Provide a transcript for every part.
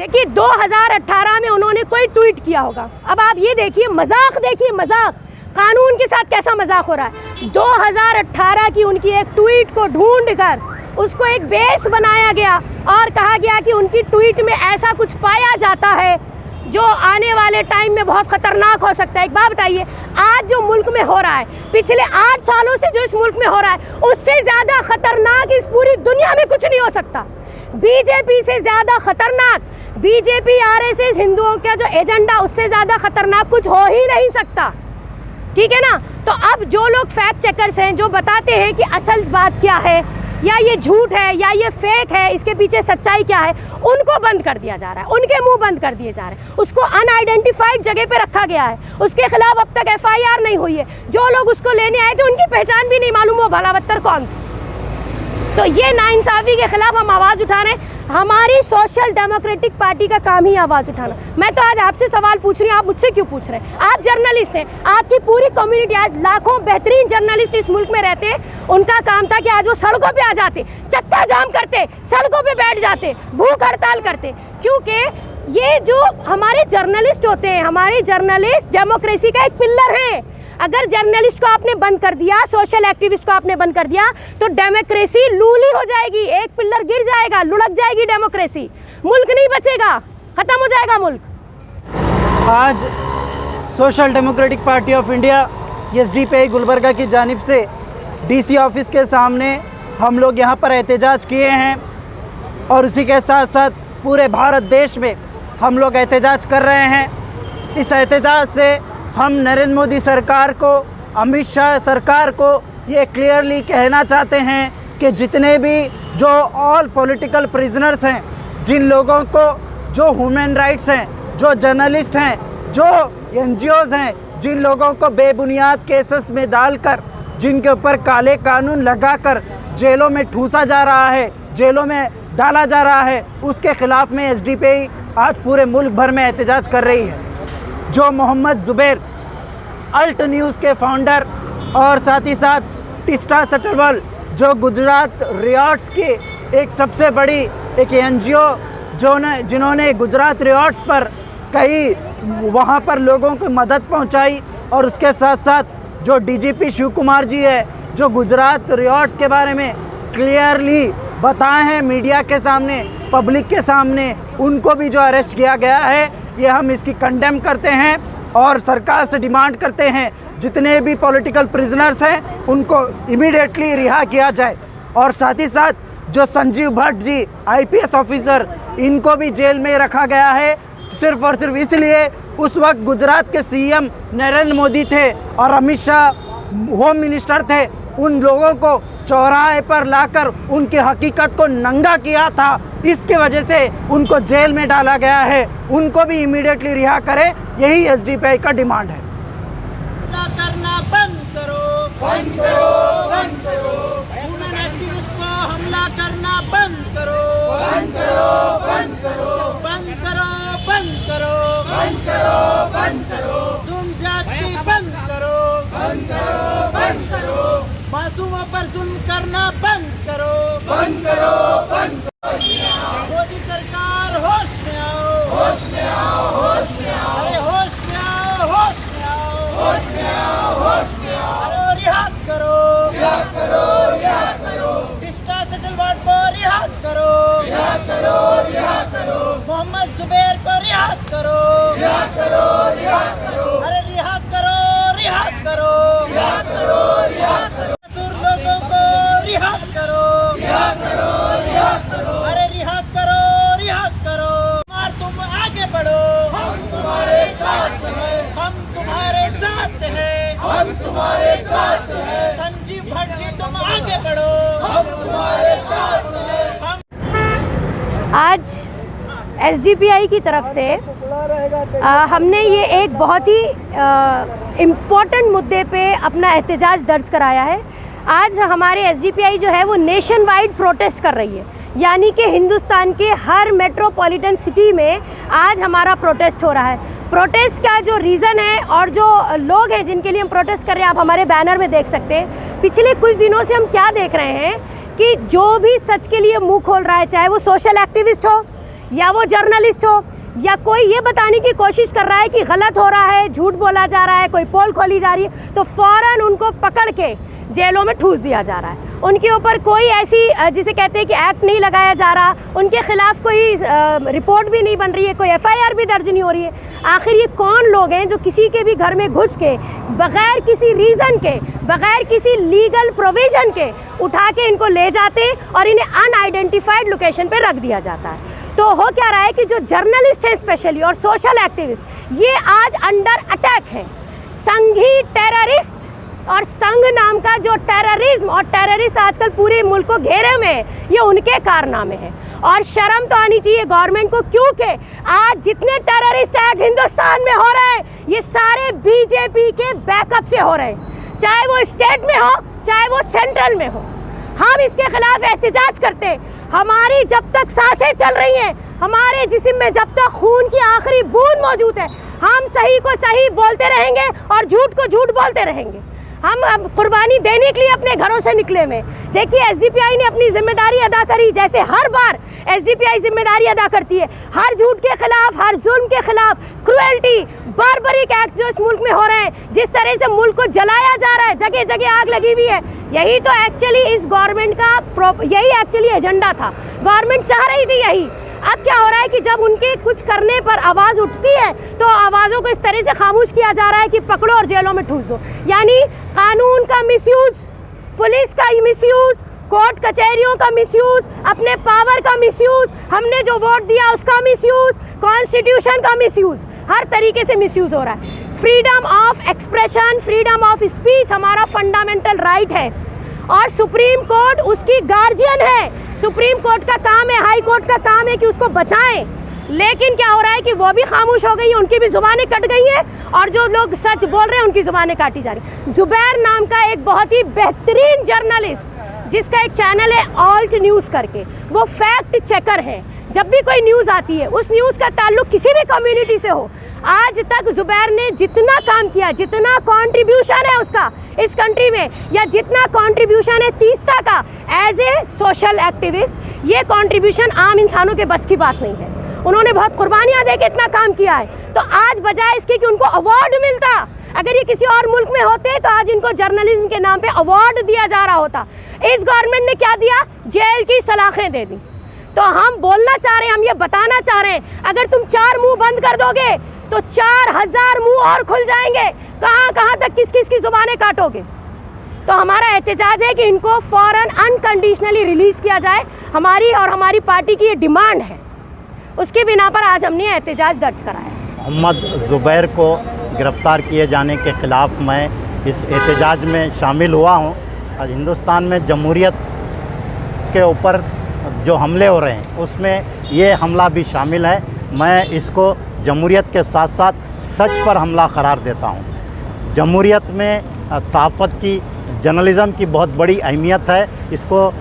देखिए 2018 में उन्होंने कोई ट्वीट किया होगा। अब आप ये देखिए मजाक, देखिए मजाक, कानून के साथ कैसा मजाक हो रहा है। 2018 की उनकी एक ट्वीट को ढूंढकर उसको एक बेस बनाया गया और कहा गया कि उनकी ट्वीट में ऐसा कुछ पाया जाता है जो आने वाले टाइम में बहुत खतरनाक हो सकता है। एक बात बताइए, आज जो मुल्क में हो रहा है, पिछले 8 सालों से जो इस मुल्क में हो रहा है, उससे ज़्यादा खतरनाक इस पूरी दुनिया में कुछ नहीं हो सकता। बीजेपी से ज़्यादा खतरनाक, बीजेपी आरएसएस हिंदुओं का जो एजेंडा, उससे ज़्यादा खतरनाक कुछ हो ही नहीं सकता। ठीक है ना। तो अब जो लोग फैक्ट चेकर्स हैं, जो बताते हैं कि असल बात क्या है, या ये झूठ है या ये फेक है, इसके पीछे सच्चाई क्या है, उनको बंद कर दिया जा रहा है, उनके मुंह बंद कर दिए जा रहे हैं। उसको अनआइडेंटिफाइड जगह पे रखा गया है, उसके खिलाफ अब तक एफआईआर नहीं हुई है। जो लोग उसको लेने आए थे उनकी पहचान भी नहीं मालूम वो भलावत्तर कौन थे। तो ये नाइंसाफ़ी के खिलाफ हम आवाज़ उठा रहे हैं। हमारी सोशल डेमोक्रेटिक पार्टी का काम ही आवाज़ उठाना। मैं तो आज आपसे सवाल पूछ रही हूँ, आप मुझसे क्यों पूछ रहे हैं? आप जर्नलिस्ट हैं, आपकी पूरी कम्युनिटी, आज लाखों बेहतरीन जर्नलिस्ट इस मुल्क में रहते हैं। उनका काम था कि आज वो सड़कों पे आ जाते, चक्का जाम करते, सड़कों पे बैठ जाते, भूख हड़ताल करते, क्योंकि ये जो हमारे जर्नलिस्ट होते हैं, हमारे जर्नलिस्ट डेमोक्रेसी का एक पिल्लर है। अगर जर्नलिस्ट को आपने बंद कर दिया, सोशल एक्टिविस्ट को आपने बंद कर दिया, तो डेमोक्रेसी लूली हो जाएगी, एक पिल्लर गिर जाएगा, लुढ़क जाएगी डेमोक्रेसी, मुल्क नहीं बचेगा, खत्म हो जाएगा मुल्क। आज social democratic party of India SDPI Gulbarga की जानिब से डीसी ऑफिस के सामने हम लोग यहाँ पर एहतजाज किए हैं और उसी के साथ साथ पूरे भारत देश में हम लोग एहतजाज कर रहे हैं। इस एहतजाज से हम नरेंद्र मोदी सरकार को, अमित शाह सरकार को ये क्लियरली कहना चाहते हैं कि जितने भी जो ऑल पॉलिटिकल प्रिजनर्स हैं, जिन लोगों को, जो ह्यूमन राइट्स हैं, जो जर्नलिस्ट हैं, जो एनजीओज़ हैं, जिन लोगों को बेबुनियाद केसेस में डालकर, जिनके ऊपर काले कानून लगाकर जेलों में ठूसा जा रहा है, जेलों में डाला जा रहा है, उसके ख़िलाफ़ में एसडीपीआई आज पूरे मुल्क भर में एहतजाज कर रही है। जो मोहम्मद ज़ुबैर, अल्ट न्यूज़ के फाउंडर, और साथ ही साथ टिस्टा सटरवल, जो गुजरात रियॉट्स की एक सबसे बड़ी एक एनजीओ जिन्होंने गुजरात रियॉट्स पर कई वहाँ पर लोगों को मदद पहुँचाई, और उसके साथ साथ जो डीजीपी शिव कुमार जी है, जो गुजरात रियॉट्स के बारे में क्लियरली बताए हैं मीडिया के सामने, पब्लिक के सामने, उनको भी जो अरेस्ट किया गया है, ये हम इसकी कंडेम करते हैं और सरकार से डिमांड करते हैं जितने भी पॉलिटिकल प्रिजनर्स हैं उनको इमीडिएटली रिहा किया जाए। और साथ ही साथ जो संजीव भट्ट जी आईपीएस ऑफिसर, इनको भी जेल में रखा गया है सिर्फ़ और सिर्फ इसलिए उस वक्त गुजरात के सीएम नरेंद्र मोदी थे और अमित शाह होम मिनिस्टर थे। उन लोगों को चौराहे पर लाकर उनकी हकीकत को नंगा किया था, इसके वजह से उनको जेल में डाला गया है। उनको भी इमीडिएटली रिहा करे, यही एसडीपीआई का डिमांड है। हमला करना बंद करो, बंद करो, बंद करो। ह्यूमन एक्टिविस्ट को हमला करना बंद करो, बंद करो, बंद करो, बंद करो, बंद करो, बंद करो, बंद करो। जुल्म ज्यादती बंद करो, बंद करो, बंद करो। मासूमों पर जुल्म करना बंद करो, बंद करो, बंद करो। मोदी सरकार होश में आओ, होश में आओ, होश में आओ, अरे होश में आओ, होश में आओ, होश में आओ, होश में आओ। अरे रिहा करो, रिहा करो, रिहा करो। टिस्टा सटरवल को रिहा करो, रिहा करो, रिहा करो। मोहम्मद ज़ुबैर को रिहा करो, रिहा करो, रिहा करो। अरे रिहा करो, रिहा करो, रिहा करो, रिहा करो। लोगों को रिहा करो, रिहा करो, रिहा करो। अरे रिहा करो, रिहा करो। और तुम आगे बढ़ो, हम तुम्हारे साथ हैं, हम तुम्हारे साथ हैं, हम तुम्हारे साथ हैं। संजीव भट्ट जी तुम आगे बढ़ो, हम तुम्हारे साथ हैं। हम आज एसडीपीआई की तरफ से हमने ये एक बहुत ही इम्पोर्टेंट मुद्दे पे अपना एहतजाज दर्ज कराया है। आज हमारे एसडीपीआई जो है वो नेशन वाइड प्रोटेस्ट कर रही है, यानी कि हिंदुस्तान के हर मेट्रोपॉलिटन सिटी में आज हमारा प्रोटेस्ट हो रहा है। प्रोटेस्ट का जो रीज़न है और जो लोग हैं जिनके लिए हम प्रोटेस्ट कर रहे हैं, आप हमारे बैनर में देख सकते हैं। पिछले कुछ दिनों से हम क्या देख रहे हैं कि जो भी सच के लिए मुंह खोल रहा है, चाहे वो सोशल एक्टिविस्ट हो या वो जर्नलिस्ट हो, या कोई ये बताने की कोशिश कर रहा है कि गलत हो रहा है, झूठ बोला जा रहा है, कोई पोल खोली जा रही है, तो फ़ौरन उनको पकड़ के जेलों में ठूस दिया जा रहा है। उनके ऊपर कोई ऐसी जिसे कहते हैं कि एक्ट नहीं लगाया जा रहा, उनके खिलाफ कोई रिपोर्ट भी नहीं बन रही है, कोई एफआईआर भी दर्ज नहीं हो रही है। आखिर ये कौन लोग हैं जो किसी के भी घर में घुस के बग़ैर किसी रीज़न के, बग़ैर किसी लीगल प्रोविज़न के उठा के इनको ले जाते और इन्हें अनआइडेंटिफाइड लोकेशन पे रख दिया जाता है। तो हो क्या रहा है कि जो जर्नलिस्ट हैं स्पेशली और सोशल एक्टिविस्ट, ये आज अंडर अटैक है। संघी टेररिस्ट और संघ नाम का जो टेररिज्म और टेररिस्ट आजकल पूरे मुल्क को घेरे में है, ये उनके कारनामे हैं। और शर्म तो आनी चाहिए गवर्नमेंट को, क्योंकि आज जितने टेररिस्ट एक्ट हिंदुस्तान में हो रहे हैं, ये सारे बीजेपी के बैकअप से हो रहे हैं, चाहे वो स्टेट में हो चाहे वो सेंट्रल में हो। हम इसके खिलाफ एहतजाज करते हैं। हमारी जब तक सांसें चल रही हैं, हमारे जिस्म में जब तक खून की आखिरी बूंद मौजूद है, हम सही को सही बोलते रहेंगे और झूठ को झूठ बोलते रहेंगे। हम अब कुर्बानी देने के लिए अपने घरों से निकले में। देखिए, एसडीपीआई ने अपनी जिम्मेदारी अदा करी, जैसे हर बार एसडीपीआई जिम्मेदारी अदा करती है। हर झूठ के खिलाफ, हर जुल्म के खिलाफ, क्रूएल्टी, बारबरिक एक्ट जो इस मुल्क में हो रहे हैं, जिस तरह से मुल्क को जलाया जा रहा है, जगह जगह आग लगी हुई है, यही तो एक्चुअली इस गवर्नमेंट का यही एक्चुअली एजेंडा था। गवर्नमेंट चाह रही थी यही। अब क्या हो रहा है कि जब उनके कुछ करने पर आवाज़ उठती है तो आवाज़ों को इस तरह से खामोश किया जा रहा है कि पकड़ो और जेलों में ठूस दो। यानी कानून का मिसयूज़, पुलिस का मिसयूज़, कोर्ट कचहरियों का मिसयूज़, अपने पावर का मिसयूज़, हमने जो वोट दिया उसका मिसयूज़, कॉन्स्टिट्यूशन का मिसयूज़, हर तरीके से मिसयूज़ हो रहा है। Freedom of expression, freedom of speech हमारा फंडामेंटल राइट है और सुप्रीम कोर्ट उसकी गार्जियन है। सुप्रीम कोर्ट का काम है, हाई कोर्ट का काम है कि उसको बचाएं। लेकिन क्या हो रहा है कि वो भी खामोश हो गई है, उनकी भी ज़ुबानें कट गई हैं और जो लोग सच बोल रहे हैं उनकी ज़ुबानें काटी जा रही। ज़ुबैर नाम का एक बहुत ही बेहतरीन जर्नलिस्ट जिसका एक चैनल है ऑल्ट न्यूज़ करके, वो फैक्ट चेकर है। जब भी कोई न्यूज़ आती है, उस न्यूज़ का ताल्लुक किसी भी कम्युनिटी से हो, आज तक ज़ुबैर ने जितना काम किया, जितना कंट्रीब्यूशन है उसका इस कंट्री में, या जितना कंट्रीब्यूशन है तीस्ता का एज ए सोशल एक्टिविस्ट, ये कंट्रीब्यूशन आम इंसानों के बस की बात नहीं है। उन्होंने बहुत कुर्बानियाँ दे के इतना काम किया है, तो आज बजाय इसके कि उनको अवार्ड मिलता, अगर ये किसी और मुल्क में होते तो आज इनको जर्नलिज्म के नाम पे अवार्ड दिया जा रहा होता। इस गवर्नमेंट ने क्या दिया? जेल की सलाखें दे दी। तो हम बोलना चाह रहे हैं, हम ये बताना चाह रहे हैं, अगर तुम 4 मुंह बंद कर दोगे तो 4000 मुंह और खुल जाएंगे। कहाँ कहाँ तक किस किस की जुबानें काटोगे? तो हमारा एहतजाज है कि इनको फ़ौरन अनकंडीशनली रिलीज़ किया जाए। हमारी और हमारी पार्टी की ये डिमांड है, उसकी बिना पर आज हमने एहतजाज दर्ज कराया है। मोहम्मद ज़ुबैर को गिरफ़्तार किए जाने के ख़िलाफ़ मैं इस एहतजाज में शामिल हुआ हूँ। आज हिंदुस्तान में जमहूरियत के ऊपर जो हमले हो रहे हैं उसमें ये हमला भी शामिल है। मैं इसको जमहूरियत के साथ साथ सच पर हमला करार देता हूँ। जमहूरियत में सहाफ़त की, जर्नलिज़म की बहुत बड़ी अहमियत है। इसको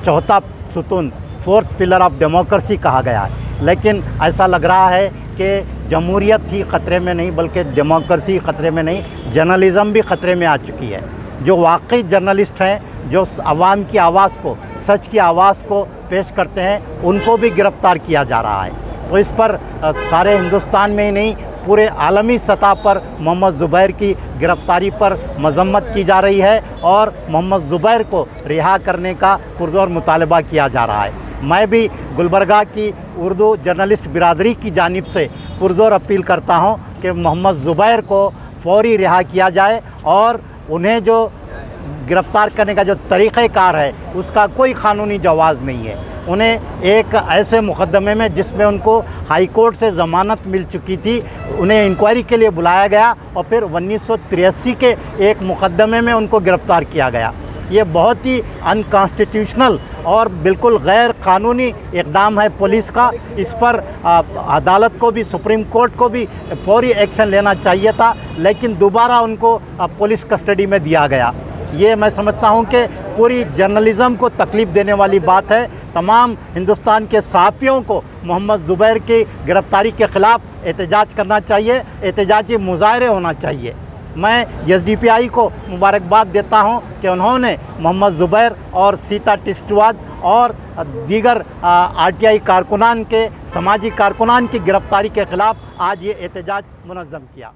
चौथा सुतून, 4th पिलर ऑफ डेमोक्रेसी कहा गया है। लेकिन ऐसा लग रहा है कि जमहूरियत ही ख़तरे में नहीं बल्कि डेमोक्रेसी ख़तरे में नहीं, जर्नलिज़म भी ख़तरे में आ चुकी है। जो वाकई जर्नलिस्ट हैं, जो आवाम की आवाज़ को, सच की आवाज़ को पेश करते हैं, उनको भी गिरफ़्तार किया जा रहा है। तो इस पर सारे हिंदुस्तान में ही नहीं, पूरे आलमी सतह पर मोहम्मद ज़ुबैर की गिरफ़्तारी पर मज़म्मत की जा रही है और मोहम्मद ज़ुबैर को रिहा करने का पुरज़ोर मुतालबा किया जा रहा है। मैं भी गुलबर्गा की उर्दू जर्नलिस्ट बिरादरी की जानिब से पुरज़ोर अपील करता हूँ कि मोहम्मद ज़ुबैर को फ़ौरी रिहा किया जाए और उन्हें जो गिरफ़्तार करने का जो तरीक़ेकार है उसका कोई क़ानूनी जवाज़ नहीं है। उन्हें एक ऐसे मुकदमे में जिसमें उनको हाई कोर्ट से ज़मानत मिल चुकी थी, उन्हें इंक्वायरी के लिए बुलाया गया और फिर 1983 के एक मुकदमे में उनको गिरफ़्तार किया गया। ये बहुत ही अनकॉन्स्टिट्यूशनल और बिल्कुल गैर कानूनी इक़दाम है पुलिस का। इस पर अदालत को भी, सुप्रीम कोर्ट को भी फौरी एक्शन लेना चाहिए था, लेकिन दोबारा उनको पुलिस कस्टडी में दिया गया। ये मैं समझता हूँ कि पूरी जर्नलिज़म को तकलीफ़ देने वाली बात है। तमाम हिंदुस्तान के सहाफ़ियों को मोहम्मद ज़ुबैर की गिरफ़्तारी के ख़िलाफ़ एहतजाज करना चाहिए, एहतजाजी मुज़ाहरे होना चाहिए। मैं एसडीपीआई को मुबारकबाद देता हूं कि उन्होंने मोहम्मद ज़ुबैर और सीता टिस्टवाद और दीगर आरटीआई कारकुनान के समाजी कारकुनान की गिरफ्तारी के ख़िलाफ़ आज ये एहतजाज मुनज़्ज़म किया।